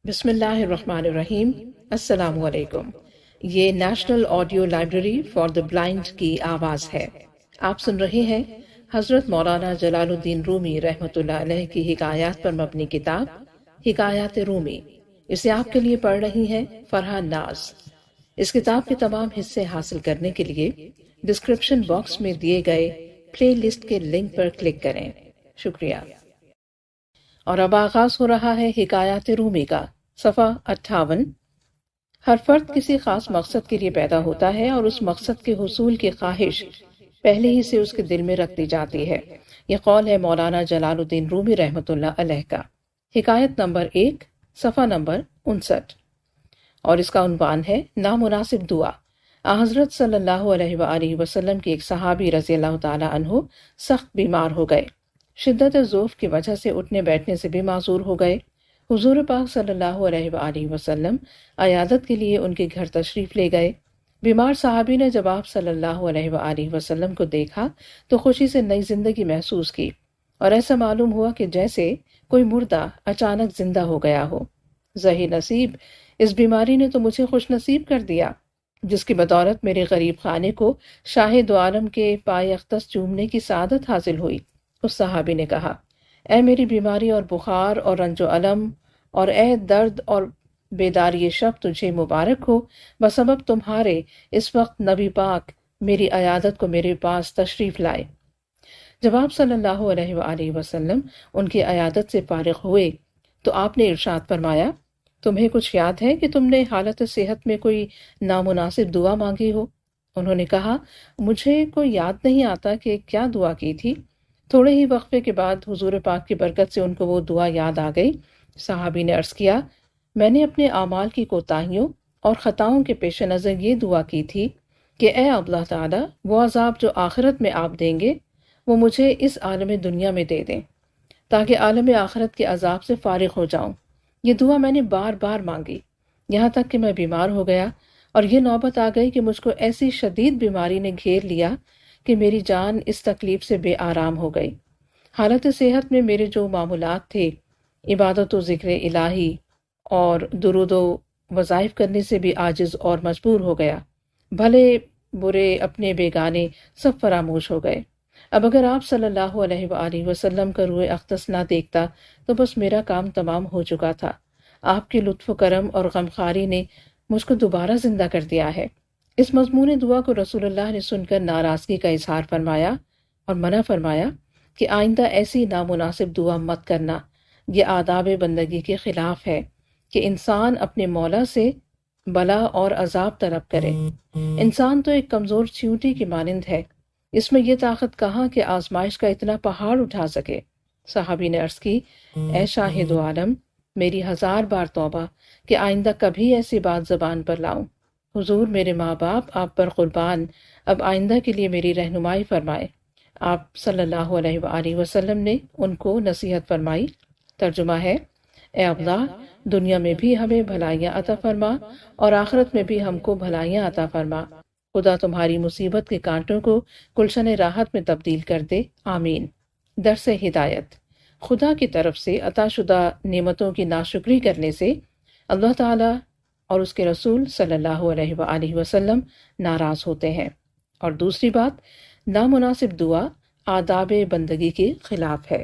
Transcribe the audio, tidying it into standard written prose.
بسم اللہ الرحمن الرحیم۔ السلام علیکم۔ یہ national audio library for the blind کی آواز ہے۔ آپ سن رہے ہیں حضرت مولانا جلالالدین رومی رحمۃ اللہ علیہ کی حکایات پر مبنی کتاب ہکایات-E-Rumi۔ اسے آپ کے لیے پڑھ رہی ہیں فرح ناز۔ اس کتاب کے تمام حصے حاصل کرنے کے لیے ڈسکرپشن باکس میں دیے گئے پلے لسٹ کے لنک پر کلک کریں۔ شکریہ۔ اور اب آغاز ہو رہا ہے ہکایات-E-Rumi کا صفحہ 58۔ ہر فرد کسی خاص مقصد کے لیے پیدا ہوتا ہے اور اس مقصد کے حصول کی خواہش پہلے ہی سے اس کے دل میں رکھ دی جاتی ہے۔ یہ قول ہے مولانا جلال الدین رومی رحمۃ اللہ علیہ کا۔ حکایت نمبر 1، صفحہ نمبر 59، اور اس کا عنوان ہے نامناسب دعا۔ حضرت صلی اللہ علیہ وآلہ وسلم کے ایک صحابی رضی اللہ تعالی عنہ سخت بیمار ہو گئے۔ شدت ضعف کی وجہ سے اٹھنے بیٹھنے سے بھی معذور ہو گئے۔ حضور پاک صلی اللہ علیہ وآلہ وسلم عیادت کے لیے ان کے گھر تشریف لے گئے۔ بیمار صحابی نے جب آپ صلی اللہ علیہ وآلہ وسلم کو دیکھا تو خوشی سے نئی زندگی محسوس کی، اور ایسا معلوم ہوا کہ جیسے کوئی مردہ اچانک زندہ ہو گیا ہو۔ زہی نصیب، اس بیماری نے تو مجھے خوش نصیب کر دیا، جس کی بدولت میرے غریب خانے کو شاہ دو عالم کے پائے اقدس چومنے کی سعادت حاصل ہوئی۔ اس صحابی نے کہا، اے میری بیماری اور بخار اور رنج و الم، اور اے درد اور بیداری شب تجھے مبارک ہو، بسبب تمہارے اس وقت نبی پاک میری عیادت کو میرے پاس تشریف لائے۔ جب آپ صلی اللہ علیہ وآلہ وسلم ان کی عیادت سے فارغ ہوئے تو آپ نے ارشاد فرمایا، تمہیں کچھ یاد ہے کہ تم نے حالت صحت میں کوئی نامناسب دعا مانگی ہو؟ انہوں نے کہا، مجھے کوئی یاد نہیں آتا کہ کیا دعا کی تھی۔ تھوڑے ہی وقفے کے بعد حضور پاک کی برکت سے ان کو وہ دعا یاد آ گئی۔ صحابی نے عرض کیا، میں نے اپنے اعمال کی کوتاہیوں اور خطاؤں کے پیش نظر یہ دعا کی تھی کہ اے اللہ تعالیٰ، وہ عذاب جو آخرت میں آپ دیں گے وہ مجھے اس عالم دنیا میں دے دیں، تاکہ عالم آخرت کے عذاب سے فارغ ہو جاؤں۔ یہ دعا میں نے بار بار مانگی، یہاں تک کہ میں بیمار ہو گیا، اور یہ نوبت آ گئی کہ مجھ کو ایسی شدید بیماری نے گھیر لیا کہ میری جان اس تکلیف سے بے آرام ہو گئی۔ حالت صحت میں میرے جو معمولات تھے، عبادت و ذکر الہی اور درود و وظائف کرنے سے بھی عاجز اور مجبور ہو گیا۔ بھلے برے اپنے بیگانے سب فراموش ہو گئے۔ اب اگر آپ صلی اللہ علیہ وآلہ وسلم کا روح اقدس نہ دیکھتا تو بس میرا کام تمام ہو چکا تھا۔ آپ کے لطف و کرم اور غمخواری نے مجھ کو دوبارہ زندہ کر دیا ہے۔ اس مضمون دعا کو رسول اللہ نے سن کر ناراضگی کا اظہار فرمایا اور منع فرمایا کہ آئندہ ایسی نامناسب دعا مت کرنا۔ یہ آداب بندگی کے خلاف ہے کہ انسان اپنے مولا سے بلا اور عذاب طلب کرے۔ انسان تو ایک کمزور چیونٹی کی مانند ہے، اس میں یہ طاقت کہاں کہ آزمائش کا اتنا پہاڑ اٹھا سکے۔ صحابی نے عرض کی، اے شاہ دو عالم، میری 1000 بار توبہ کہ آئندہ کبھی ایسی بات زبان پر لاؤں۔ حضور، میرے ماں باپ آپ پر قربان، اب آئندہ کے لیے میری رہنمائی فرمائے۔ آپ صلی اللہ علیہ وآلہ وسلم نے ان کو نصیحت فرمائی۔ ترجمہ ہے، اے اللہ، دنیا میں بھی ہمیں بھلائیاں عطا فرما اور آخرت میں بھی ہم کو بھلائیاں عطا فرما۔ خدا تمہاری مصیبت کے کانٹوں کو گلشن راحت میں تبدیل کر دے، آمین۔ درس ہدایت۔ خدا کی طرف سے عطا شدہ نعمتوں کی ناشکری کرنے سے اللہ تعالیٰ اور اس کے رسول صلی اللہ علیہ وآلہ وسلم ناراض ہوتے ہیں۔ اور دوسری بات، نامناسب دعا آداب بندگی کے خلاف ہے۔